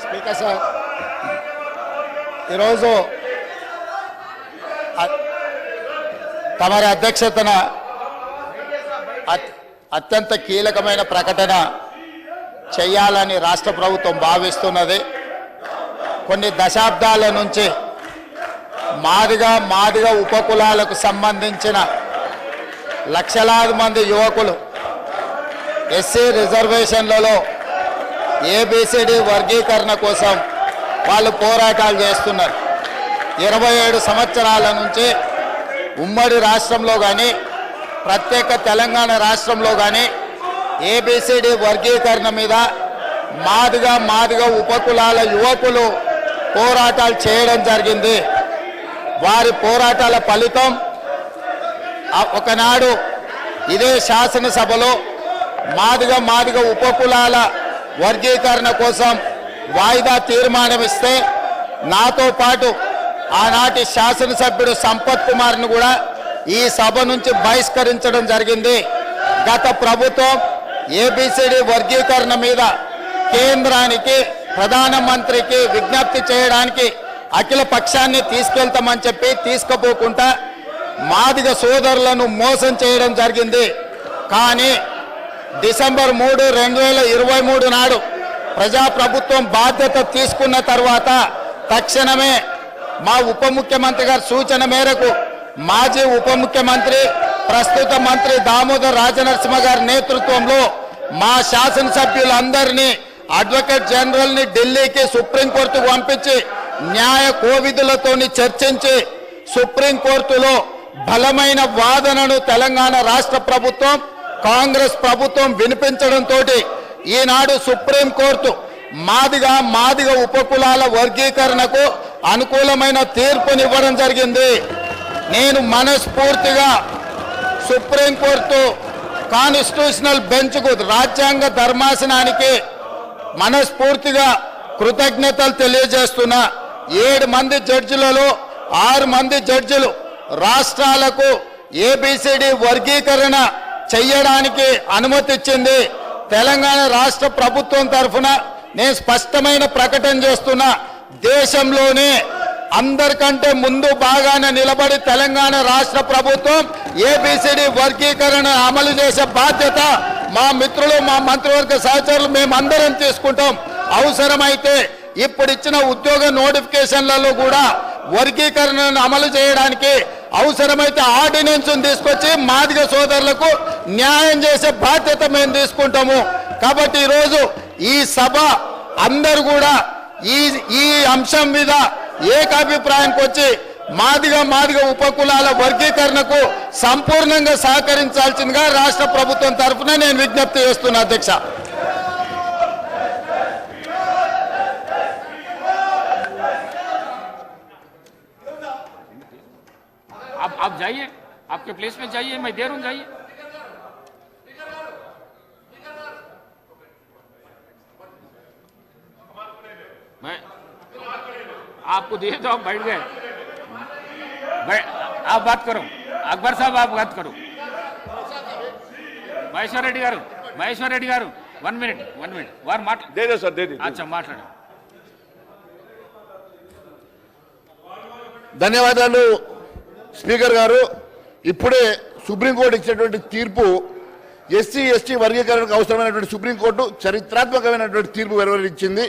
Speaker sir, ఈరోజు తమరి అధ్యక్షతన అత్యంత కీలకమైన ప్రకటన చేయాలని రాష్ట్ర ప్రభుత్వం భావిస్తున్నది. కొన్ని దశాబ్దాల నుంచి మాదిగ ఉపకులాలకు సంబంధించిన లక్షలాది మంది యువకులు ఎస్సీ రిజర్వేషన్లలో ఏబిసిడి వర్గీకరణ కోసం వాళ్ళు పోరాటాలు చేస్తున్నారు. 27 సంవత్సరాల నుంచి ఉమ్మడి రాష్ట్రంలో కానీ ప్రత్యేక తెలంగాణ రాష్ట్రంలో కానీ ఏబిసిడి వర్గీకరణ మీద మాదిగ ఉపకులాల యువకులు పోరాటాలు చేయడం జరిగింది. వారి పోరాటాల ఫలితం ఒకనాడు ఇదే శాసనసభలో మాదిగ ఉపకులాల వర్గీకరణ కోసం వాయిదా తీర్మానం ఇస్తే నాతో పాటు ఆనాటి శాసనసభ్యుడు సంపత్ కుమార్ను కూడా ఈ సభ నుంచి బహిష్కరించడం జరిగింది. గత ప్రభుత్వం ఏబిసిడి వర్గీకరణ మీద కేంద్రానికి ప్రధానమంత్రికి విజ్ఞప్తి చేయడానికి అఖిల పక్షాన్ని తీసుకెళ్తామని చెప్పి తీసుకుపోకుండా మాదిగ సోదరులను మోసం చేయడం జరిగింది. కానీ డిసెంబర్ 3, 2023 నాడు ప్రజాప్రభుత్వం బాధ్యత తీసుకున్న తర్వాత తక్షణమే మా ఉప ముఖ్యమంత్రి గారి సూచన మేరకు మాజీ ఉప ముఖ్యమంత్రి ప్రస్తుత మంత్రి దామోదర్ రాజనరసింహ గారి నేతృత్వంలో మా శాసనసభ్యులందరినీ అడ్వకేట్ జనరల్ని ఢిల్లీకి సుప్రీంకోర్టుకు పంపించి న్యాయ కోవిధులతోని చర్చించి సుప్రీంకోర్టులో బలమైన వాదనను తెలంగాణ రాష్ట్ర ప్రభుత్వం కాంగ్రెస్ ప్రభుత్వం వినిపించడంతో ఈనాడు సుప్రీంకోర్టు మాదిగ ఉపకులాల వర్గీకరణకు అనుకూలమైన తీర్పునివ్వడం జరిగింది. నేను మనస్ఫూర్తిగా సుప్రీంకోర్టు కాన్స్టిట్యూషనల్ బెంచ్కు రాజ్యాంగ ధర్మాసనానికి మనస్ఫూర్తిగా కృతజ్ఞతలు తెలియజేస్తున్నా. 7 మంది జడ్జిలలో 6 మంది జడ్జిలు రాష్ట్రాలకు ఏబిసిడి వర్గీకరణ చెయ్యడానికి అనుమతి ఇచ్చింది. తెలంగాణ రాష్ట్ర ప్రభుత్వం తరఫున నేను స్పష్టమైన ప్రకటన చేస్తున్నా. దేశంలోనే అందరికంటే ముందు బాగానే నిలబడి తెలంగాణ రాష్ట్ర ప్రభుత్వం ఏబిసిడి వర్గీకరణ అమలు చేసే బాధ్యత మా మిత్రులు మా మంత్రివర్గ సహచరులు మేమందరం తీసుకుంటాం. అవసరమైతే ఇప్పుడు ఇచ్చిన ఉద్యోగ నోటిఫికేషన్లలో కూడా వర్గీకరణను అమలు చేయడానికి అవసరమైతే ఆర్డినెన్స్ తీసుకొచ్చి మాదిగ సోదరులకు న్యాయం చేసే బాధ్యత మేము తీసుకుంటాము. కాబట్టి ఈరోజు ఈ సభ అందరూ కూడా ఈ అంశం మీద ఏకాభిప్రాయానికి వచ్చి మాదిగ ఉపకులాల వర్గీకరణకు సంపూర్ణంగా సహకరించాల్సిందిగా రాష్ట్ర ప్రభుత్వం తరఫున నేను విజ్ఞప్తి చేస్తున్నా. అధ్యక్ష, आप जाइए, आपके प्लेस में जाइए, मैं दे रहा हूं, जाइए. मैं आपको दिए तो आप बैठ गए. आप बात करो, अकबर साहब आप बात करो. महेश्वर रेड्डी गारू 1 मिनट वार माट दे दो सर, दे दो. अच्छा మాట్లాడండి. ధన్యవాదాలు స్పీకర్ గారు. ఇప్పుడే సుప్రీంకోర్టు ఇచ్చినటువంటి తీర్పు ఎస్సీ ఎస్టీ వర్గీకరణకు అవసరమైనటువంటి సుప్రీంకోర్టు చరిత్రాత్మకమైనటువంటి తీర్పు వెలువరించింది.